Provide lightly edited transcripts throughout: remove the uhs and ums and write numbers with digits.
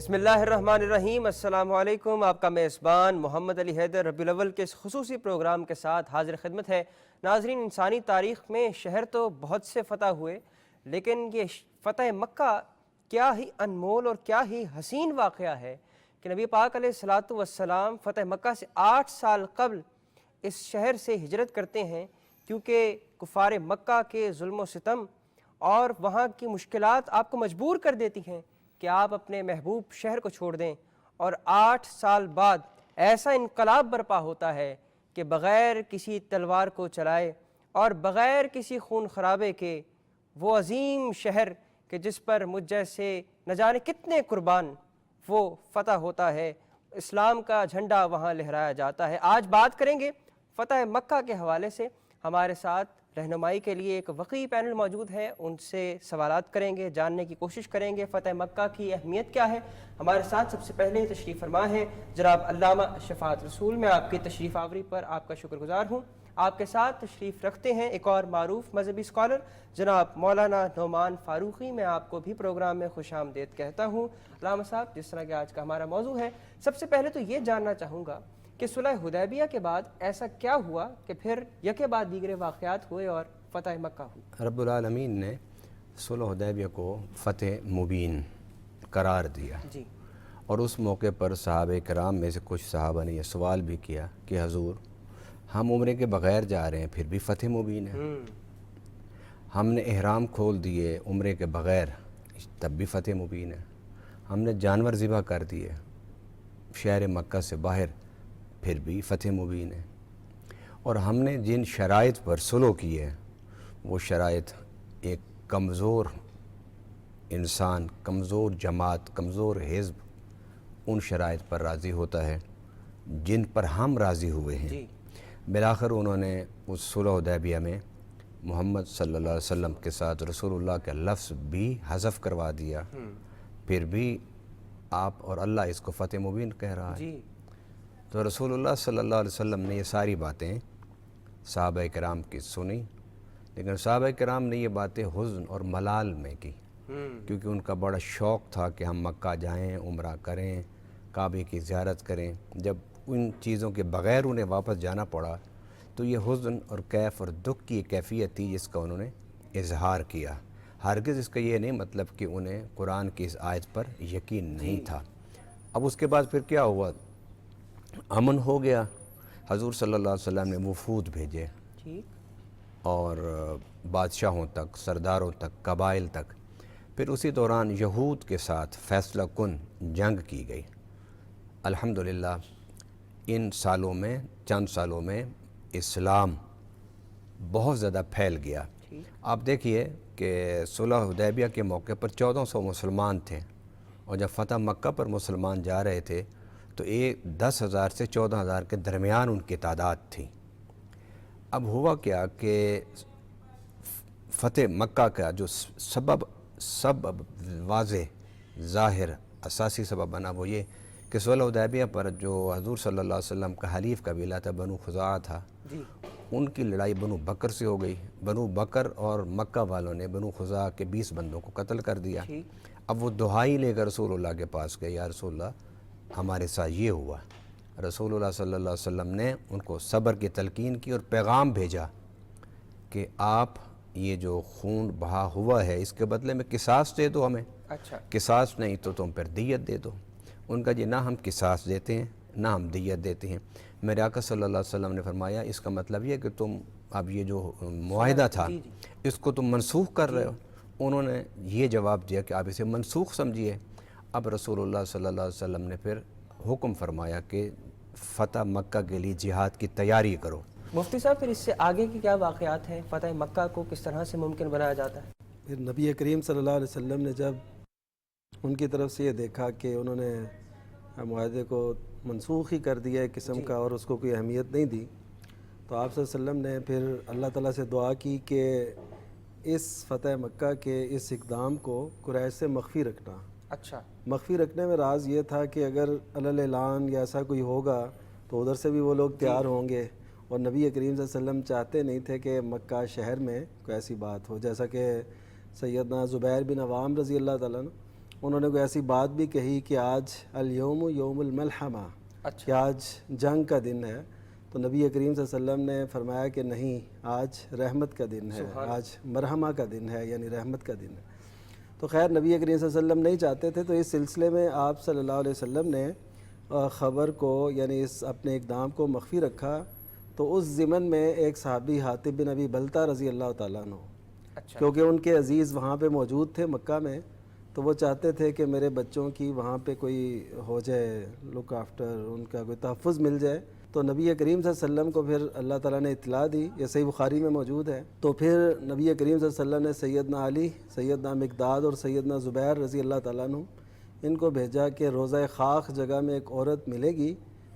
بسم اللہ الرحمن الرحیم۔ السلام علیکم۔ آپ کا میزبان محمد علی حیدر ربیع الاول کے اس خصوصی پروگرام کے ساتھ حاضر خدمت ہے۔ ناظرین، انسانی تاریخ میں شہر تو بہت سے فتح ہوئے، لیکن یہ فتح مکہ کیا ہی انمول اور کیا ہی حسین واقعہ ہے کہ نبی پاک علیہ الصلاۃ والسلام فتح مکہ سے 8 سال قبل اس شہر سے ہجرت کرتے ہیں، کیونکہ کفار مکہ کے ظلم و ستم اور وہاں کی مشکلات آپ کو مجبور کر دیتی ہیں کہ آپ اپنے محبوب شہر کو چھوڑ دیں، اور 8 سال بعد ایسا انقلاب برپا ہوتا ہے کہ بغیر کسی تلوار کو چلائے اور بغیر کسی خون خرابے کے وہ عظیم شہر کہ جس پر مجھ جیسے نہ جانے کتنے قربان، وہ فتح ہوتا ہے، اسلام کا جھنڈا وہاں لہرایا جاتا ہے۔ آج بات کریں گے فتح مکہ کے حوالے سے۔ ہمارے ساتھ رہنمائی کے لیے ایک وقی پینل موجود ہے، ان سے سوالات کریں گے، جاننے کی کوشش کریں گے فتح مکہ کی اہمیت کیا ہے۔ ہمارے ساتھ سب سے پہلے تشریف فرما ہے جناب علامہ شفاعت رسول۔ میں آپ کی تشریف آوری پر آپ کا شکر گزار ہوں۔ آپ کے ساتھ تشریف رکھتے ہیں ایک اور معروف مذہبی اسکالر جناب مولانا نعمان فاروقی۔ میں آپ کو بھی پروگرام میں خوش آمدید کہتا ہوں۔ علامہ صاحب، جس طرح کہ آج کا ہمارا موضوع ہے، سب سے پہلے تو یہ جاننا چاہوں گا کہ صلح حدیبیہ کے بعد ایسا کیا ہوا کہ پھر یکے بعد دیگرے واقعات ہوئے اور فتح مکہ ہوئی؟ رب العالمین نے صلح حدیبیہ کو فتح مبین قرار دیا جی، اور اس موقع پر صحابہ کرام میں سے کچھ صحابہ نے یہ سوال بھی کیا کہ حضور، ہم عمرے کے بغیر جا رہے ہیں پھر بھی فتح مبین ہے، ہم نے احرام کھول دیے عمرے کے بغیر تب بھی فتح مبین ہے، ہم نے جانور ذبح کر دیے شہر مکہ سے باہر پھر بھی فتح مبین ہے، اور ہم نے جن شرائط پر صلح کی ہے وہ شرائط ایک کمزور انسان، کمزور جماعت، کمزور حزب ان شرائط پر راضی ہوتا ہے جن پر ہم راضی ہوئے ہیں۔ جی، بالآخر انہوں نے اس صلح حدیبیہ میں محمد صلی اللہ علیہ وسلم کے ساتھ رسول اللہ کا لفظ بھی حذف کروا دیا، پھر بھی آپ اور اللہ اس کو فتح مبین کہہ رہا ہے۔ جی، تو رسول اللہ صلی اللہ علیہ وسلم نے یہ ساری باتیں صحابہ کرام کی سنی، لیکن صحابہ کرام نے یہ باتیں حزن اور ملال میں کی، کیونکہ ان کا بڑا شوق تھا کہ ہم مکہ جائیں، عمرہ کریں، کعبے کی زیارت کریں۔ جب ان چیزوں کے بغیر انہیں واپس جانا پڑا تو یہ حزن اور کیف اور دکھ کی کیفیت تھی جس کا انہوں نے اظہار کیا۔ ہرگز اس کا یہ نہیں مطلب کہ انہیں قرآن کی اس آیت پر یقین نہیں تھا۔ اب اس کے بعد پھر کیا ہوا؟ امن ہو گیا، حضور صلی اللہ علیہ وسلم نے وفود بھیجے اور بادشاہوں تک، سرداروں تک، قبائل تک۔ پھر اسی دوران یہود کے ساتھ فیصلہ کن جنگ کی گئی۔ الحمدللہ ان سالوں میں، چند سالوں میں اسلام بہت زیادہ پھیل گیا۔ آپ دیکھیے کہ صلح حدیبیہ کے موقع پر 1400 مسلمان تھے، اور جب فتح مکہ پر مسلمان جا رہے تھے تو 10,000 سے 14,000 کے درمیان ان کی تعداد تھی۔ اب ہوا کیا کہ فتح مکہ کا جو سبب واضح ظاہر اساسی سبب بنا وہ یہ کہ صلح حدیبیہ پر جو حضور صلی اللہ علیہ وسلم کا حلیف قبیلہ تھا، بنو خزاعہ تھا، ان کی لڑائی بنو بکر سے ہو گئی۔ بنو بکر اور مکہ والوں نے بنو خزاعہ کے 20 بندوں کو قتل کر دیا۔ اب وہ دہائی لے کر رسول اللہ کے پاس گئے، یا رسول اللہ ہمارے ساتھ یہ ہوا۔ رسول اللہ صلی اللہ علیہ وسلم نے ان کو صبر کی تلقین کی اور پیغام بھیجا کہ آپ یہ جو خون بہا ہوا ہے اس کے بدلے میں قصاص دے دو ہمیں، قصاص نہیں تو تم پھر دیت دے دو۔ ان کا جی نہ ہم قصاص دیتے ہیں نہ ہم دیت دیتے ہیں۔ میرے آقا صلی اللہ علیہ وسلم نے فرمایا اس کا مطلب یہ کہ تم اب یہ جو معاہدہ تھا اس کو تم منسوخ کر رہے ہو۔ انہوں نے یہ جواب دیا کہ آپ اسے منسوخ سمجھیے۔ اب رسول اللہ صلی اللہ علیہ وسلم نے پھر حکم فرمایا کہ فتح مکہ کے لیے جہاد کی تیاری کرو۔ مفتی صاحب، پھر اس سے آگے کی کیا واقعات ہیں؟ فتح مکہ کو کس طرح سے ممکن بنایا جاتا ہے؟ پھر نبی کریم صلی اللہ علیہ وسلم نے جب ان کی طرف سے یہ دیکھا کہ انہوں نے معاہدے کو منسوخ ہی کر دیا ایک قسم کا اور اس کو کوئی اہمیت نہیں دی، تو آپ صلی اللہ علیہ وسلم نے پھر اللہ تعالیٰ سے دعا کی کہ اس فتح مکہ کے اس اقدام کو قریش سے مخفی رکھنا۔ مخفی رکھنے میں راز یہ تھا کہ اگر علی اعلان یا ایسا کوئی ہوگا تو ادھر سے بھی وہ لوگ تیار ہوں گے، اور نبی کریم صلی اللہ علیہ وسلم چاہتے نہیں تھے کہ مکہ شہر میں کوئی ایسی بات ہو، جیسا کہ سیدنا زبیر بن عوام رضی اللہ تعالیٰ عنہ انہوں نے کوئی ایسی بات بھی کہی کہ آج الیوم یوم الملحمہ، اچھا، کہ آج جنگ کا دن ہے، تو نبی کریم صلی اللہ علیہ وسلم نے فرمایا کہ نہیں، آج رحمت کا دن ہے، آج مرحمہ کا دن ہے، یعنی رحمت کا دن ہے۔ تو خیر نبی کریم صلی اللہ علیہ وسلم نہیں چاہتے تھے، تو اس سلسلے میں آپ صلی اللہ علیہ وسلم نے خبر کو، یعنی اس اپنے اقدام کو مخفی رکھا۔ تو اس ضمن میں ایک صحابی حاطب بن ابی بلتہ رضی اللہ تعالیٰ عنہ، اچھا، کیونکہ ان کے عزیز وہاں پہ موجود تھے مکہ میں، تو وہ چاہتے تھے کہ میرے بچوں کی وہاں پہ کوئی ہو جائے، لک آفٹر، ان کا کوئی تحفظ مل جائے۔ تو نبی کریم صلی اللہ علیہ وسلم کو پھر اللہ تعالیٰ نے اطلاع دی، یہ صحیح بخاری میں موجود ہے۔ تو پھر نبی کریم صلی اللہ علیہ وسلم نے سیدنا علی، سیدنا مقداد اور سیدنا زبیر رضی اللہ تعالیٰ عنہ ان کو بھیجا کہ روضہ خاک جگہ میں ایک عورت ملے گی،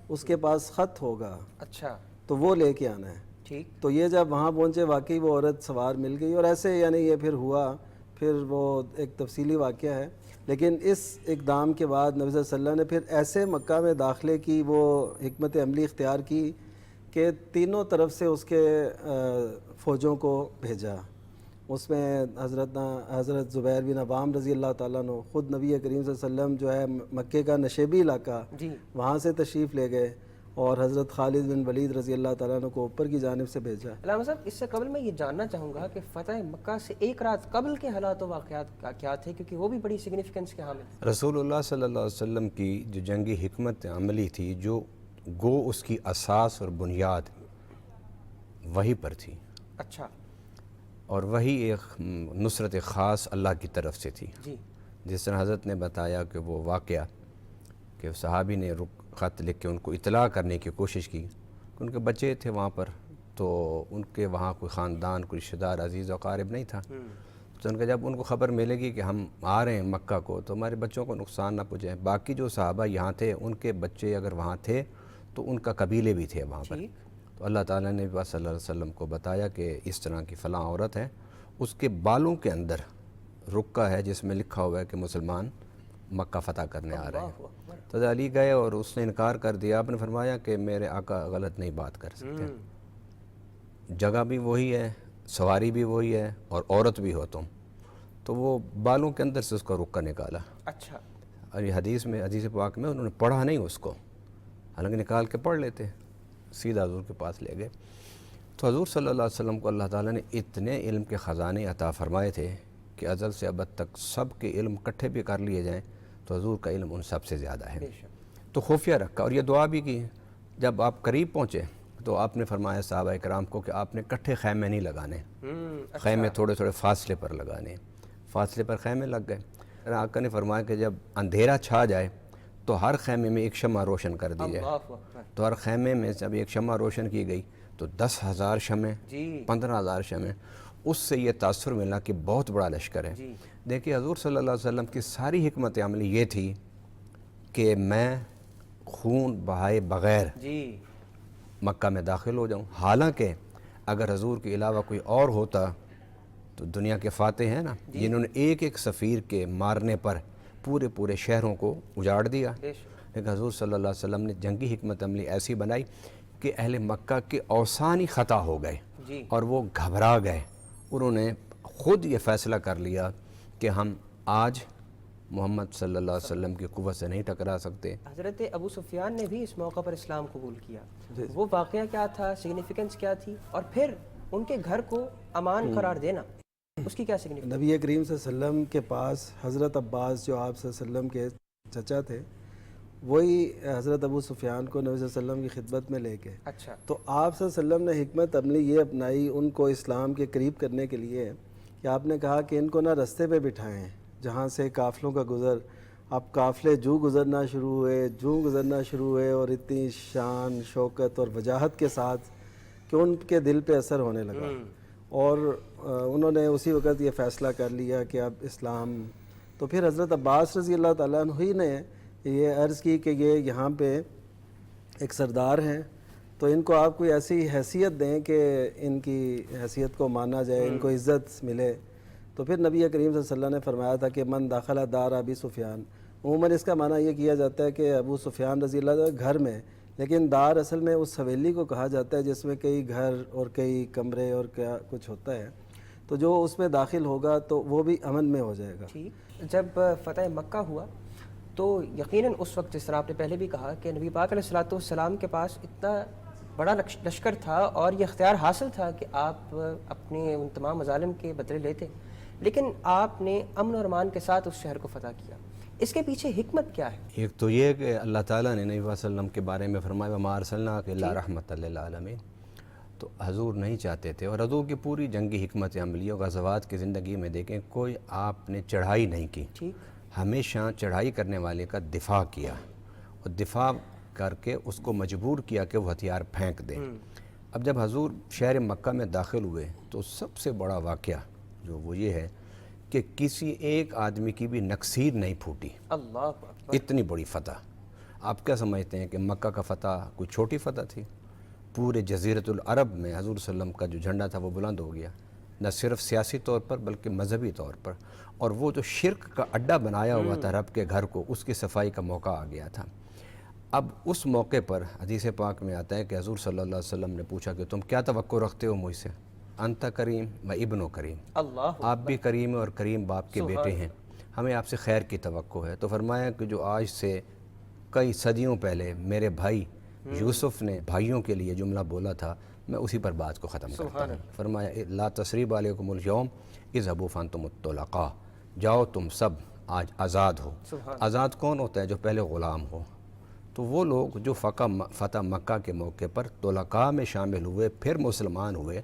اس کے پاس خط ہوگا، اچھا، تو وہ لے کے آنا ہے۔ ٹھیک، تو یہ جب وہاں پہنچے، واقعی وہ عورت سوار مل گئی، اور ایسے یعنی یہ پھر ہوا، پھر وہ ایک تفصیلی واقعہ ہے۔ لیکن اس اقدام کے بعد نبی صلی اللہ علیہ وسلم نے پھر ایسے مکہ میں داخلے کی وہ حکمت عملی اختیار کی کہ تینوں طرف سے اس کے فوجوں کو بھیجا۔ اس میں حضرت زبیر بن عوام رضی اللہ تعالیٰ عنہ، خود نبی کریم صلی اللہ علیہ وسلم جو ہے مکے کا نشیبی علاقہ، جی، وہاں سے تشریف لے گئے، اور حضرت خالد بن ولید رضی اللہ تعالیٰ عنہ کو اوپر کی جانب سے بھیجا۔ علامہ صاحب اس سے قبل میں یہ جاننا چاہوں گا کہ فتح مکہ سے ایک رات قبل کے حالات و واقعات کیا تھے، کیونکہ وہ بھی بڑی سگنیفیکنس کے حامل ہیں۔ رسول اللہ صلی اللہ علیہ وسلم کی جو جنگی حکمت عملی تھی، جو گو اس کی اساس اور بنیاد وہی پر تھی، اچھا، اور وہی ایک نصرت خاص اللہ کی طرف سے تھی۔ جی، جس طرح حضرت نے بتایا کہ وہ واقعہ کہ صحابی نے خط لکھ کے ان کو اطلاع کرنے کی کوشش کی کہ ان کے بچے تھے وہاں پر، تو ان کے وہاں کوئی خاندان، کوئی رشتہ دار عزیز و اقارب نہیں تھا، تو ان کا جب ان کو خبر ملے گی کہ ہم آ رہے ہیں مکہ کو، تو ہمارے بچوں کو نقصان نہ پہنچے۔ باقی جو صحابہ یہاں تھے، ان کے بچے اگر وہاں تھے تو ان کا قبیلے بھی تھے وہاں پر، تو اللہ تعالیٰ نے بھی صلی اللہ علیہ وسلم کو بتایا کہ اس طرح کی فلاں عورت ہے، اس کے بالوں کے اندر رکہ ہے جس میں لکھا ہوا ہے کہ مسلمان مکہ فتح کرنے آ رہے ہیں۔ تو علی گئے اور اس نے انکار کر دیا۔ آپ نے فرمایا کہ میرے آقا غلط نہیں بات کر سکتے، جگہ بھی وہی ہے، سواری بھی وہی ہے، اور عورت بھی ہو تم، تو وہ بالوں کے اندر سے اس کا رکہ نکالا۔ اچھا، اور یہ حدیث پاک میں انہوں نے پڑھا نہیں اس کو، حالانکہ نکال کے پڑھ لیتے، سیدھا حضور کے پاس لے گئے۔ تو حضور صلی اللہ علیہ وسلم کو اللہ تعالیٰ نے اتنے علم کے خزانے عطا فرمائے تھے کہ ازل سے ابد تک سب کے علم اکٹھے بھی کر لیے جائیں تو حضور کا علم ان سب سے زیادہ ہے۔ بے شک، تو خفیہ رکھا، اور یہ دعا بھی کی۔ جب آپ قریب پہنچے تو آپ نے فرمایا صحابہ کرام کو کہ آپ نے کٹھے خیمے نہیں لگانے، خیمے تھوڑے تھوڑے فاصلے پر لگانے، فاصلے پر خیمے لگ گئے۔ پھر آقا نے فرمایا کہ جب اندھیرا چھا جائے تو ہر خیمے میں ایک شمع روشن کر دی جائے۔ اللہ اکبر، تو ہر خیمے میں جب ایک شمع روشن کی گئی تو 10,000 شمع، جی، 15,000 شمع، اس سے یہ تاثر ملا کہ بہت بڑا لشکر ہے۔ جی، دیکھیے حضور صلی اللہ علیہ وسلم کی ساری حکمت عملی یہ تھی کہ میں خون بہائے بغیر جی، مکہ میں داخل ہو جاؤں، حالانکہ اگر حضور کے علاوہ کوئی اور ہوتا تو دنیا کے فاتح ہیں نا، جنہوں نے ایک ایک سفیر کے مارنے پر پورے شہروں کو اجاڑ دیا، بے شک، لیکن حضور صلی اللہ علیہ وسلم نے جنگی حکمت عملی ایسی بنائی کہ اہل مکہ کے اوثان ہی خطا ہو گئے، جی، اور وہ گھبرا گئے۔ انہوں نے خود یہ فیصلہ کر لیا کہ ہم آج محمد صلی اللہ علیہ وسلم کی قوت سے نہیں ٹکرا سکتے۔ حضرت ابو سفیان نے بھی اس موقع پر اسلام قبول کیا، وہ واقعہ کیا تھا، سگنیفیکنس کیا تھی، اور پھر ان کے گھر کو امان قرار دینا، اس کی کیا سگنیفیکنس؟ نبی کریم صلی اللہ علیہ وسلم کے پاس حضرت عباس جو آپ صلی اللہ علیہ وسلم کے چچا تھے، وہی حضرت ابو سفیان کو نبی صلی اللہ علیہ وسلم کی خدمت میں لے گئے۔ اچھا، تو آپ صلی اللہ علیہ وسلم نے حکمت عملی یہ اپنائی ان کو اسلام کے قریب کرنے کے لیے کہ آپ نے کہا کہ ان کو نہ رستے پہ بٹھائیں جہاں سے قافلوں کا گزر، اب قافلے گزرنا شروع ہوئے اور اتنی شان، شوکت اور وجاہت کے ساتھ کہ ان کے دل پہ اثر ہونے لگا، اور انہوں نے اسی وقت یہ فیصلہ کر لیا کہ اب اسلام۔ تو پھر حضرت عباس رضی اللہ تعالیٰ عنہ ہی نے یہ عرض کی کہ یہ یہاں پہ ایک سردار ہیں، تو ان کو آپ کوئی ایسی حیثیت دیں کہ ان کی حیثیت کو مانا جائے، ان کو عزت ملے۔ تو پھر نبی کریم صلی اللہ علیہ وسلم نے فرمایا تھا کہ من داخلہ دار ابی سفیان، عموماً اس کا معنی یہ کیا جاتا ہے کہ ابو سفیان رضی اللہ عنہ گھر میں، لیکن دار اصل میں اس حویلی کو کہا جاتا ہے جس میں کئی گھر اور کئی کمرے اور کیا کچھ ہوتا ہے۔ تو جو اس میں داخل ہوگا تو وہ بھی امن میں ہو جائے گا۔ ٹھیک، جب فتح مکہ ہوا تو یقیناً اس وقت جس طرح آپ نے پہلے بھی کہا کہ نبی پاک علیہ الصلوۃ والسلام کے پاس اتنا بڑا لشکر تھا اور یہ اختیار حاصل تھا کہ آپ اپنے ان تمام مظالم کے بدلے لیتے، لیکن آپ نے امن و امان کے ساتھ اس شہر کو فتح کیا، اس کے پیچھے حکمت کیا ہے؟ ایک تو یہ کہ اللہ تعالیٰ نے نبی صلی اللہ علیہ وسلم کے بارے میں فرمایا وما ارسلناک الا رحمۃ للعالمین، تو حضور نہیں چاہتے تھے، اور حضور کی پوری جنگی حکمت عملی اور غزوات کی زندگی میں دیکھیں کوئی آپ نے چڑھائی نہیں کی، ٹھیک، ہمیشہ چڑھائی کرنے والے کا دفاع کیا، اور دفاع کر کے اس کو مجبور کیا کہ وہ ہتھیار پھینک دیں۔ اب جب حضور شہر مکہ میں داخل ہوئے تو سب سے بڑا واقعہ جو وہ یہ ہے کہ کسی ایک آدمی کی بھی نکسیر نہیں پھوٹی، اللہ اکبر، اتنی بڑی فتح۔ آپ کیا سمجھتے ہیں کہ مکہ کا فتح کوئی چھوٹی فتح تھی؟ پورے جزیرۃ العرب میں حضور صلی اللہ علیہ وسلم کا جو جھنڈا تھا وہ بلند ہو گیا، نہ صرف سیاسی طور پر بلکہ مذہبی طور پر، اور وہ جو شرک کا اڈا بنایا ہوا تھا رب کے گھر کو، اس کی صفائی کا موقع آ گیا تھا۔ اب اس موقع پر حدیث پاک میں آتا ہے کہ حضور صلی اللہ علیہ وسلم نے پوچھا کہ تم کیا توقع رکھتے ہو مجھ سے؟ انت کریم و ابن و کریم، اللہ آپ بھی کریم اور کریم باپ کے بیٹے ہیں، ہمیں آپ سے خیر کی توقع ہے۔ تو فرمایا کہ جو آج سے کئی صدیوں پہلے میرے بھائی یوسف نے بھائیوں کے لیے جملہ بولا تھا، میں اسی پر بات کو ختم کرتا ہوں۔ فرمایا لا تثریب علیکم اليوم اذهبوا فانتم الطلقاء، جاؤ تم سب آج آزاد ہو۔ آزاد کون ہوتا ہے؟ جو پہلے غلام ہو۔ تو وہ لوگ جو فتح مکہ کے موقع پر طلقاء میں شامل ہوئے پھر مسلمان ہوئے،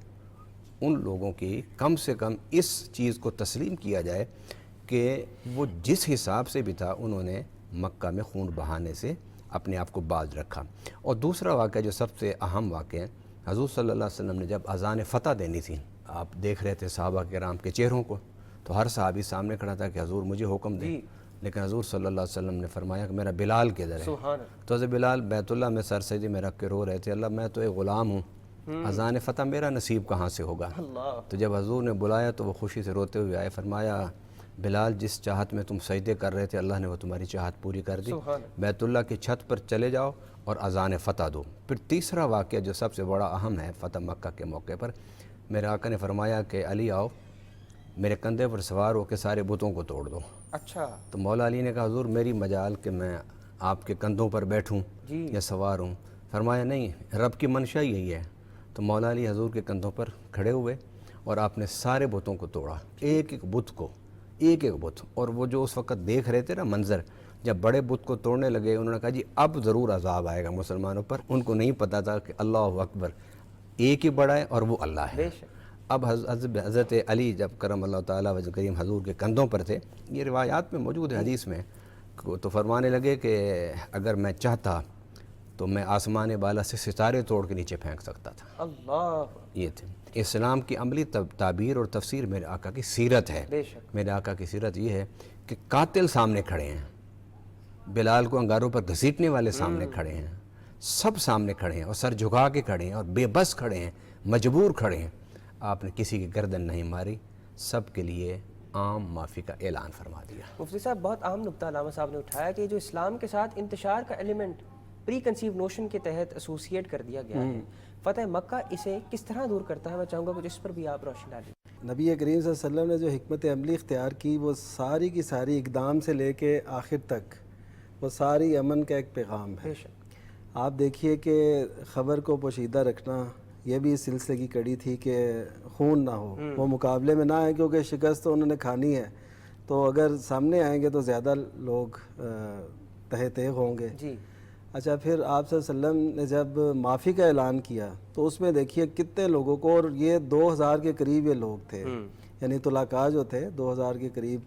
ان لوگوں کی کم سے کم اس چیز کو تسلیم کیا جائے کہ وہ جس حساب سے بھی تھا انہوں نے مکہ میں خون بہانے سے اپنے آپ کو باز رکھا۔ اور دوسرا واقعہ جو سب سے اہم واقعہ ہے، حضور صلی اللہ علیہ وسلم نے جب اذان فتح دینی تھی، آپ دیکھ رہے تھے صحابہ کرام کے چہروں کو، تو ہر صحابی سامنے کھڑا تھا کہ حضور مجھے حکم دیں، لیکن حضور صلی اللہ علیہ وسلم نے فرمایا کہ میرا بلال کدھر ہے؟ تو حضرت بلال بیت اللہ میں سر سجدے میں رکھ کے رو رہے تھے، اللہ میں تو ایک غلام ہوں، اذان فتح میرا نصیب کہاں سے ہوگا؟ تو جب حضور نے بلایا تو وہ خوشی سے روتے ہوئے آئے، فرمایا بلال جس چاہت میں تم سجدے کر رہے تھے اللہ نے وہ تمہاری چاہت پوری کر دی، بیت اللہ کی چھت پر چلے جاؤ اور اذان فتح دو۔ پھر تیسرا واقعہ جو سب سے بڑا اہم ہے فتح مکہ کے موقع پر، میرے آقا نے فرمایا کہ علی آؤ میرے کندھے پر سوار ہو کے سارے بتوں کو توڑ دو۔ اچھا، تو مولا علی نے کہا حضور میری مجال کہ میں آپ کے کندھوں پر بیٹھوں یا سوار ہوں؟ فرمایا نہیں، رب کی منشا یہی ہے۔ تو مولا علی حضور کے کندھوں پر کھڑے ہوئے اور آپ نے سارے بتوں کو توڑا، ایک ایک بت کو، ایک ایک بت۔ اور وہ جو اس وقت دیکھ رہے تھے نا منظر، جب بڑے بت کو توڑنے لگے انہوں نے کہا جی اب ضرور عذاب آئے گا مسلمانوں پر۔ ان کو نہیں پتہ تھا کہ اللہ اکبر ایک ہی بڑا ہے اور وہ اللہ ہے۔ اب حضرت علی جب کرم اللہ تعالیٰ وجہ کریم حضور کے کندھوں پر تھے، یہ روایات میں موجود ہے حدیث میں، تو فرمانے لگے کہ اگر میں چاہتا تو میں آسمان بالا سے ستارے توڑ کے نیچے پھینک سکتا تھا۔ اللہ، یہ تھے اسلام کی عملی تعبیر اور تفسیر میرے آقا کی سیرت ہے۔ بے شک، میرے آقا کی سیرت یہ ہے کہ قاتل سامنے کھڑے ہیں، بلال کو انگاروں پر گھسیٹنے والے سامنے کھڑے ہیں، سب سامنے کھڑے ہیں اور سر جھکا کے کھڑے ہیں اور بے بس کھڑے ہیں، مجبور کھڑے ہیں۔ آپ نے کسی کی گردن نہیں ماری، سب کے لیے عام معافی کا اعلان فرما دیا۔ مفتی صاحب بہت اہم نقطہ علامہ صاحب نے اٹھایا کہ جو اسلام کے ساتھ انتشار کا ایلیمنٹ پری کنسیو نوشن کے تحت ایسوسیٹ کر دیا گیا ہے، فتح مکہ اسے کس طرح دور کرتا ہے؟ میں چاہوں گا کہ اس پر بھی آپ روشنی ڈالیں۔ نبی کریم صلی اللہ علیہ وسلم نے جو حکمت عملی اختیار کی وہ ساری کی ساری اقدام سے لے کے آخر تک وہ ساری امن کا ایک پیغام ہے۔ بے شک، آپ دیکھیے کہ خبر کو پوشیدہ رکھنا یہ بھی اس سلسلے کی کڑی تھی کہ خون نہ ہو، وہ مقابلے میں نہ آئے کیونکہ شکست تو انہوں نے کھانی ہے، تو اگر سامنے آئیں گے تو زیادہ لوگ تہہ تیغ ہوں گے۔ جی، اچھا، پھر آپ صلی اللہ علیہ وسلم نے جب معافی کا اعلان کیا تو اس میں دیکھیے کتنے لوگوں کو، اور یہ 2000 کے قریب یہ لوگ تھے، یعنی طلقاء جو تھے 2000 کے قریب،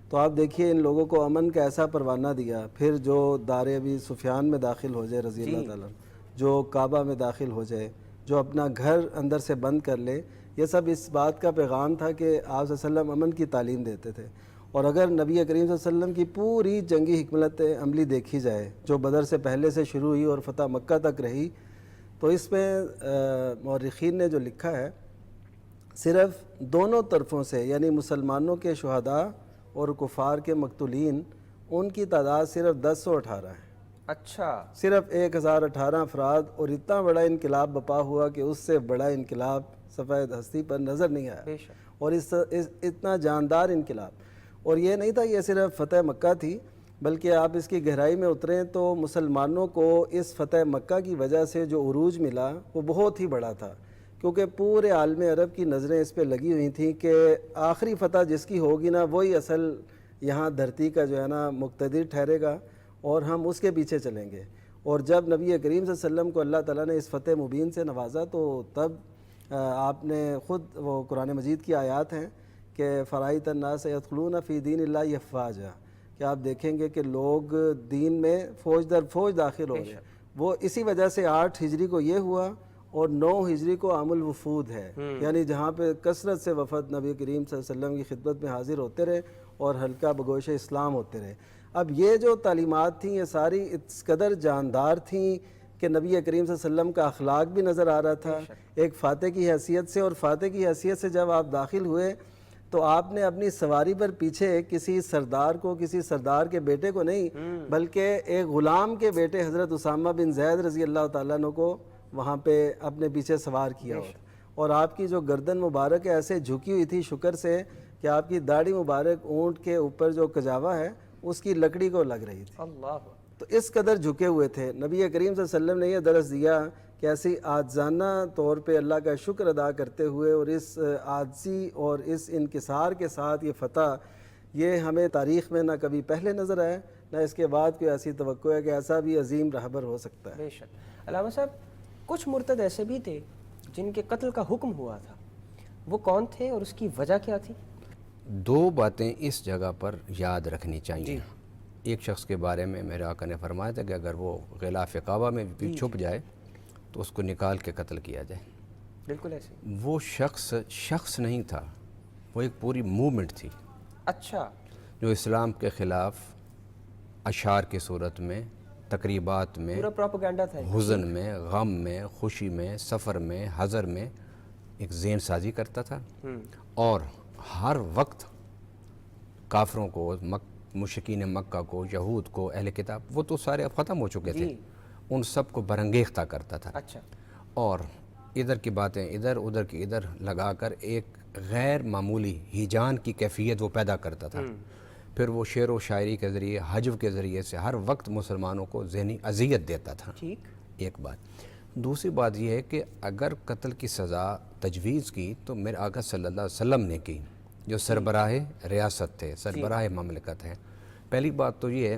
تو آپ دیکھیے ان لوگوں کو امن کا ایسا پروانہ دیا۔ پھر جو دار ابی سفیان میں داخل ہو جائے رضی اللہ تعالیٰ، جو کعبہ میں داخل ہو جائے، جو اپنا گھر اندر سے بند کر لے، یہ سب اس بات کا پیغام تھا کہ آپ صلی اللہ علیہ وسلم امن کی تعلیم دیتے تھے۔ اور اگر نبی کریم صلی اللہ علیہ وسلم کی پوری جنگی حکمت عملی دیکھی جائے جو بدر سے پہلے سے شروع ہوئی اور فتح مکہ تک رہی، تو اس میں مورخین نے جو لکھا ہے صرف دونوں طرفوں سے، یعنی مسلمانوں کے شہداء اور کفار کے مقتولین، ان کی تعداد صرف 1018 ہے۔ اچھا، صرف 1018 افراد، اور اتنا بڑا انقلاب بپا ہوا کہ اس سے بڑا انقلاب صفحہ ہستی پر نظر نہیں آیا۔ بے شک، اور اتنا جاندار انقلاب۔ اور یہ نہیں تھا یہ صرف فتح مکہ تھی، بلکہ آپ اس کی گہرائی میں اتریں تو مسلمانوں کو اس فتح مکہ کی وجہ سے جو عروج ملا وہ بہت ہی بڑا تھا، کیونکہ پورے عالم عرب کی نظریں اس پہ لگی ہوئی تھیں کہ آخری فتح جس کی ہوگی نا وہی اصل یہاں دھرتی کا جو ہے نا مقتدر ٹھہرے گا اور ہم اس کے پیچھے چلیں گے۔ اور جب نبی کریم صلی اللہ علیہ وسلم کو اللہ تعالیٰ نے اس فتح مبین سے نوازا تو تب آپ نے خود وہ قرآن مجید کی آیات ہیں کہ فرائیت الناس یدخلون فی دین اللہ افواجا، کہ آپ دیکھیں گے کہ لوگ دین میں فوج در فوج داخل ہو رہے ہیں۔ وہ اسی وجہ سے 8 ہجری کو یہ ہوا اور 9 ہجری کو عام الوفود ہے، یعنی جہاں پہ کثرت سے وفد نبی کریم صلی اللہ علیہ وسلم کی خدمت میں حاضر ہوتے رہے اور حلقہ بگوش اسلام ہوتے رہے۔ اب یہ جو تعلیمات تھیں یہ ساری اس قدر جاندار تھیں کہ نبی کریم صلی اللہ علیہ وسلم کا اخلاق بھی نظر آ رہا تھا ایک فاتح کی حیثیت سے، اور فاتح کی حیثیت سے جب آپ داخل ہوئے تو آپ نے اپنی سواری پر پیچھے کسی سردار کو، کسی سردار کے بیٹے کو نہیں بلکہ ایک غلام کے بیٹے حضرت اسامہ بن زید رضی اللہ تعالیٰ عنہ کو وہاں پہ اپنے پیچھے سوار کیا، اور آپ کی جو گردن مبارک ہے ایسے جھکی ہوئی تھی شکر سے کہ آپ کی داڑھی مبارک اونٹ کے اوپر جو کجاوا ہے اس کی لکڑی کو لگ رہی تھی۔ اللہ، تو اس قدر جھکے ہوئے تھے۔ نبی کریم صلی اللہ علیہ وسلم نے یہ درس دیا کہ ایسی عاجزانہ طور پہ اللہ کا شکر ادا کرتے ہوئے اور اس عاجزی اور اس انکسار کے ساتھ یہ فتح، یہ ہمیں تاریخ میں نہ کبھی پہلے نظر آیا نہ اس کے بعد کوئی ایسی توقع ہے کہ ایسا بھی عظیم رہبر ہو سکتا ہے۔ بے شک۔ علامہ صاحب، کچھ مرتد ایسے بھی تھے جن کے قتل کا حکم ہوا تھا، وہ کون تھے اور اس کی وجہ کیا تھی؟ 2 باتیں اس جگہ پر یاد رکھنی چاہیے۔ ایک شخص کے بارے میں میرے آقا نے فرمایا تھا کہ اگر وہ غلاف کعبہ میں بھی چھپ جائے تو اس کو نکال کے قتل کیا جائے۔ بالکل ایسے۔ وہ شخص نہیں تھا، وہ ایک پوری موومنٹ تھی اچھا، جو اسلام کے خلاف اشعار کی صورت میں، تقریبات میں، پورا پروپیگنڈا تھا۔ حزن میں، غم میں، خوشی میں، سفر میں، حضر میں ایک ذہن سازی کرتا تھا، اور ہر وقت کافروں کو، مشرکین مکہ کو، یہود کو، اہل کتاب، وہ تو سارے اب ختم ہو چکے تھے، ان سب کو برانگیختہ کرتا تھا، اچھا، اور ادھر کی باتیں ادھر، ادھر کی ادھر لگا کر ایک غیر معمولی ہیجان کی کیفیت وہ پیدا کرتا تھا۔ پھر وہ شعر و شاعری کے ذریعے، حجو کے ذریعے سے ہر وقت مسلمانوں کو ذہنی اذیت دیتا تھا۔ ٹھیک۔ ایک بات۔ دوسری بات یہ ہے کہ اگر قتل کی سزا تجویز کی تو میرے آقا صلی اللہ علیہ وسلم نے کی، جو سربراہ ریاست تھے، سربراہ مملکت ہیں۔ پہلی بات تو یہ ہے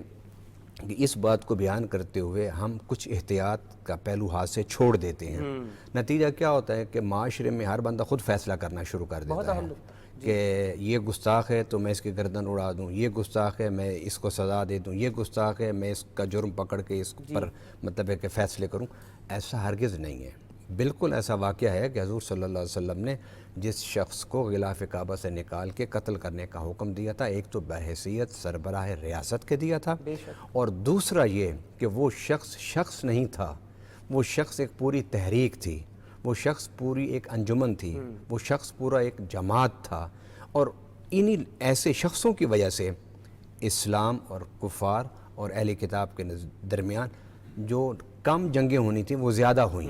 کہ اس بات کو بیان کرتے ہوئے ہم کچھ احتیاط کا پہلو ہاتھ سے چھوڑ دیتے ہیں۔ نتیجہ کیا ہوتا ہے کہ معاشرے میں ہر بندہ خود فیصلہ کرنا شروع کر دیتا ہے کہ یہ گستاخ ہے تو میں اس کی گردن اڑا دوں، یہ گستاخ ہے میں اس کو سزا دے دوں، یہ گستاخ ہے میں اس کا جرم پکڑ کے اس پر مطلب ہے کہ فیصلے کروں۔ ایسا ہرگز نہیں ہے۔ بالکل ایسا واقعہ ہے کہ حضور صلی اللہ علیہ وسلم نے جس شخص کو غلاف کعبہ سے نکال کے قتل کرنے کا حکم دیا تھا، ایک تو بحیثیت سربراہ ریاست کے دیا تھا، اور دوسرا یہ کہ وہ شخص نہیں تھا، وہ شخص ایک پوری تحریک تھی، وہ شخص پوری ایک انجمن تھی، وہ شخص پورا ایک جماعت تھا، اور انہی ایسے شخصوں کی وجہ سے اسلام اور کفار اور اہل کتاب کے درمیان جو کم جنگیں ہونی تھیں وہ زیادہ ہوئیں،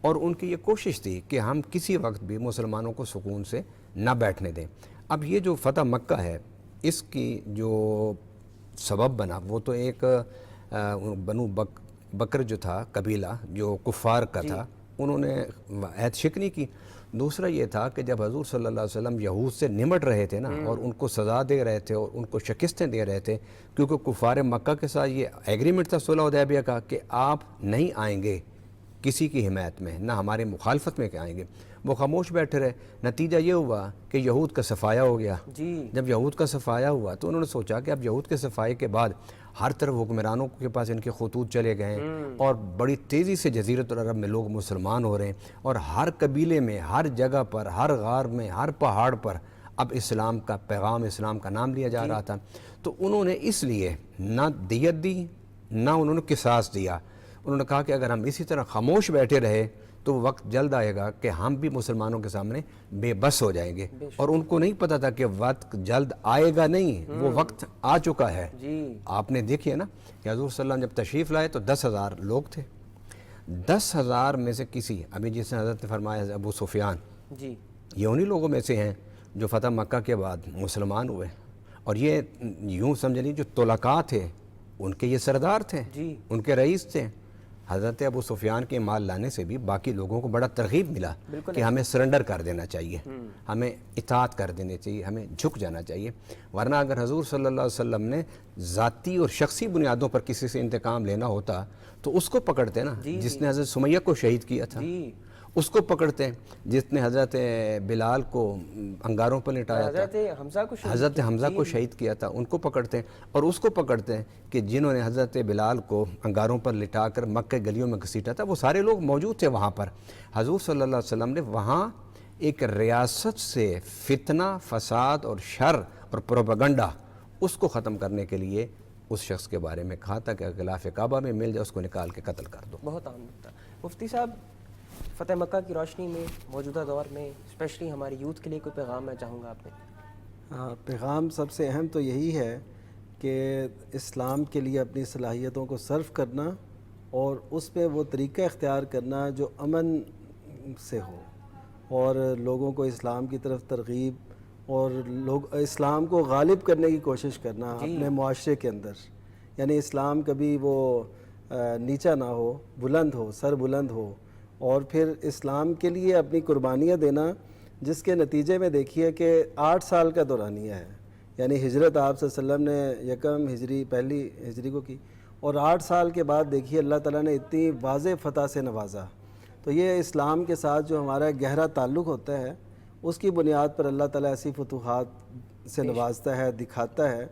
اور ان کی یہ کوشش تھی کہ ہم کسی وقت بھی مسلمانوں کو سکون سے نہ بیٹھنے دیں۔ اب یہ جو فتح مکہ ہے اس کی جو سبب بنا وہ تو ایک بنو بکر جو تھا قبیلہ جو کفار کا تھا، انہوں نے عہد شکنی کی۔ دوسرا یہ تھا کہ جب حضور صلی اللہ علیہ وسلم یہود سے نمٹ رہے تھے نا، اور ان کو سزا دے رہے تھے اور ان کو شکستیں دے رہے تھے، کیونکہ کفار مکہ کے ساتھ یہ ایگریمنٹ تھا صلح حدیبیہ کا کہ آپ نہیں آئیں گے کسی کی حمایت میں، نہ ہمارے مخالفت میں کہ آئیں گے، وہ خاموش بیٹھے رہے۔ نتیجہ یہ ہوا کہ یہود کا صفایا ہو گیا۔ جب یہود کا صفایا ہوا تو انہوں نے سوچا کہ اب یہود کے صفائے کے بعد ہر طرف حکمرانوں کے پاس ان کے خطوط چلے گئے ہیں، اور بڑی تیزی سے جزیرۃ العرب میں لوگ مسلمان ہو رہے ہیں، اور ہر قبیلے میں، ہر جگہ پر، ہر غار میں، ہر پہاڑ پر اب اسلام کا پیغام، اسلام کا نام لیا جا رہا تھا۔ تو انہوں نے اس لیے نہ دیت دی، نہ انہوں نے قصاص دیا۔ انہوں نے کہا کہ اگر ہم اسی طرح خاموش بیٹھے رہے تو وقت جلد آئے گا کہ ہم بھی مسلمانوں کے سامنے بے بس ہو جائیں گے، اور ان کو نہیں پتہ تھا کہ وقت جلد آئے گا، نہیں، وہ وقت آ چکا ہے۔ آپ نے دیکھیے نا کہ حضور صلی اللہ علیہ وسلم جب تشریف لائے تو 10,000 لوگ تھے۔ 10,000 میں سے کسی، ابھی جس نے حضرت نے فرمایا ابو سفیان، یہ انہی لوگوں میں سے ہیں جو فتح مکہ کے بعد مسلمان ہوئے، اور یہ یوں سمجھ لیجیے جو طلقاء تھے ان کے یہ سردار تھے، جی ان کے رئیس تھے۔ حضرت ابو سفیان کے مال لانے سے بھی باقی لوگوں کو بڑا ترغیب ملا کہ ہمیں سرنڈر کر دینا چاہیے، ہمیں اطاعت کر دینے چاہیے، ہمیں جھک جانا چاہیے، ورنہ اگر حضور صلی اللہ علیہ وسلم نے ذاتی اور شخصی بنیادوں پر کسی سے انتقام لینا ہوتا تو اس کو پکڑتے نا، جس نے حضرت سمیہ کو شہید کیا تھا، جی اس کو پکڑتے، جس نے حضرت بلال کو انگاروں پر لٹایا تھا، حضرت حمزہ کو حضرت حمزہ کو شہید کیا تھا، ان کو پکڑتے، اور اس کو پکڑتے ہیں کہ جنہوں نے حضرت بلال کو انگاروں پر لٹا کر مکہ گلیوں میں گھسیٹا تھا، وہ سارے لوگ موجود تھے وہاں پر۔ حضور صلی اللہ علیہ وسلم نے وہاں ایک ریاست سے فتنہ، فساد اور شر اور پروپیگنڈا اس کو ختم کرنے کے لیے اس شخص کے بارے میں کہا تھا کہ اگر غلاف کعبہ میں مل جائے اس کو نکال کے قتل کر دو۔ بہت عام نکتہ۔ مفتی صاحب، فتح مکہ کی روشنی میں موجودہ دور میں اسپیشلی ہماری یوتھ کے لیے کوئی پیغام میں چاہوں گا آپ نے؟ پیغام سب سے اہم تو یہی ہے کہ اسلام کے لیے اپنی صلاحیتوں کو صرف کرنا اور اس پہ وہ طریقہ اختیار کرنا جو امن سے ہو، اور لوگوں کو اسلام کی طرف ترغیب اور لوگ اسلام کو غالب کرنے کی کوشش کرنا اپنے معاشرے کے اندر، یعنی اسلام کبھی وہ نیچا نہ ہو، بلند ہو، سر بلند ہو، اور پھر اسلام کے لیے اپنی قربانیاں دینا، جس کے نتیجے میں دیکھیے کہ 8 سال کا دورانیہ ہے، یعنی ہجرت آپ صلی اللہ علیہ وسلم نے یکم ہجری پہلی ہجری کو کی، اور 8 سال کے بعد دیکھیے اللہ تعالیٰ نے اتنی واضح فتح سے نوازا۔ تو یہ اسلام کے ساتھ جو ہمارا گہرا تعلق ہوتا ہے اس کی بنیاد پر اللہ تعالیٰ ایسی فتوحات سے نوازتا ہے، دکھاتا ہے۔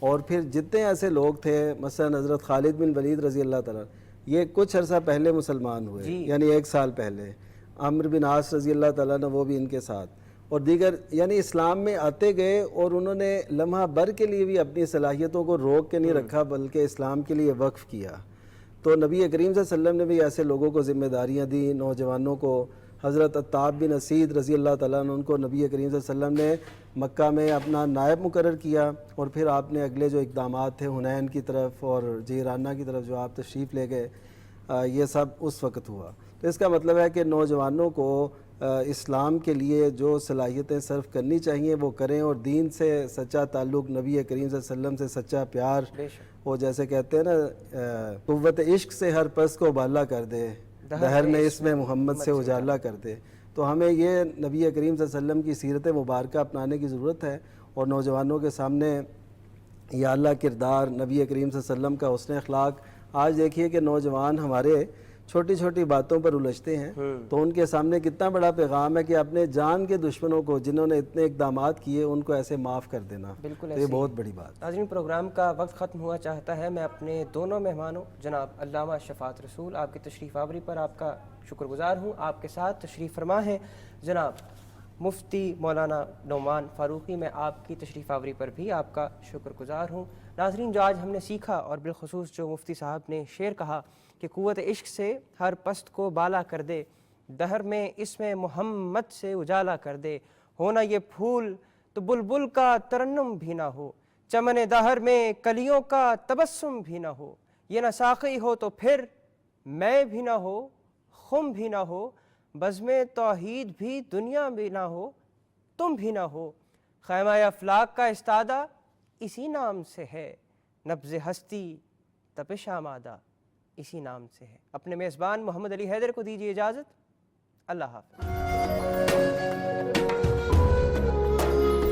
اور پھر جتنے ایسے لوگ تھے، مثلا حضرت خالد بن ولید رضی اللہ تعالیٰ، یہ کچھ عرصہ پہلے مسلمان ہوئے، یعنی 1 سال پہلے، عمرو بن عاص رضی اللہ تعالیٰ نے، وہ بھی ان کے ساتھ، اور دیگر، یعنی اسلام میں آتے گئے اور انہوں نے لمحہ بھر کے لیے بھی اپنی صلاحیتوں کو روک کے نہیں رکھا بلکہ اسلام کے لیے وقف کیا۔ تو نبی کریم صلی اللہ علیہ وسلم نے بھی ایسے لوگوں کو ذمہ داریاں دی، نوجوانوں کو۔ حضرت عتاب بن اسید رضی اللہ تعالیٰ عنہ، ان کو نبی کریم صلی اللہ علیہ وسلم نے مکہ میں اپنا نائب مقرر کیا، اور پھر آپ نے اگلے جو اقدامات تھے حنین کی طرف اور جیرانہ کی طرف جو آپ تشریف لے گئے، یہ سب اس وقت ہوا۔ تو اس کا مطلب ہے کہ نوجوانوں کو اسلام کے لیے جو صلاحیتیں صرف کرنی چاہیے وہ کریں، اور دین سے سچا تعلق، نبی کریم صلی اللہ علیہ وسلم سے سچا پیار، وہ جیسے کہتے ہیں نا، قوت عشق سے ہر پس کو بالا کر دے، دہر نے اس میں محمد سے اجالا کر دے۔ تو ہمیں یہ نبی کریم صلی اللہ علیہ وسلم کی سیرت مبارکہ اپنانے کی ضرورت ہے، اور نوجوانوں کے سامنے یا اللہ کردار، نبی کریم صلی اللہ علیہ وسلم کا حسن اخلاق۔ آج دیکھیے کہ نوجوان ہمارے چھوٹی چھوٹی باتوں پر الجھتے ہیں، تو ان کے سامنے کتنا بڑا پیغام ہے کہ اپنے جان کے دشمنوں کو، جنہوں نے اتنے اقدامات کیے، ان کو ایسے معاف کر دینا۔ بالکل تو یہ بہت بڑی بات۔ ناظرین، پروگرام کا وقت ختم ہوا چاہتا ہے۔ میں اپنے دونوں مہمانوں جناب علامہ شفاعت رسول، آپ کی تشریف آوری پر آپ کا شکر گزار ہوں۔ آپ کے ساتھ تشریف فرما ہیں جناب مفتی مولانا نعمان فاروقی، میں آپ کی تشریف آوری پر بھی آپ کا شکر گزار ہوں۔ ناظرین، جو آج ہم نے سیکھا، اور بالخصوص جو مفتی صاحب نے شعر کہا کہ قوت عشق سے ہر پست کو بالا کر دے، دہر میں اس میں محمد سے اجالا کر دے، ہونا یہ پھول تو بلبل کا ترنم بھی نہ ہو، چمن دہر میں کلیوں کا تبسم بھی نہ ہو، یہ نہ ساقی ہو تو پھر میں بھی نہ ہو، خم بھی نہ ہو، بزم توحید بھی دنیا بھی نہ ہو، تم بھی نہ ہو، خیمہ افلاک کا استادہ اسی نام سے ہے، نبض ہستی تپش آمادہ اسی نام سے ہے۔ اپنے میزبان محمد علی حیدر کو دیجیے اجازت۔ اللہ حافظ۔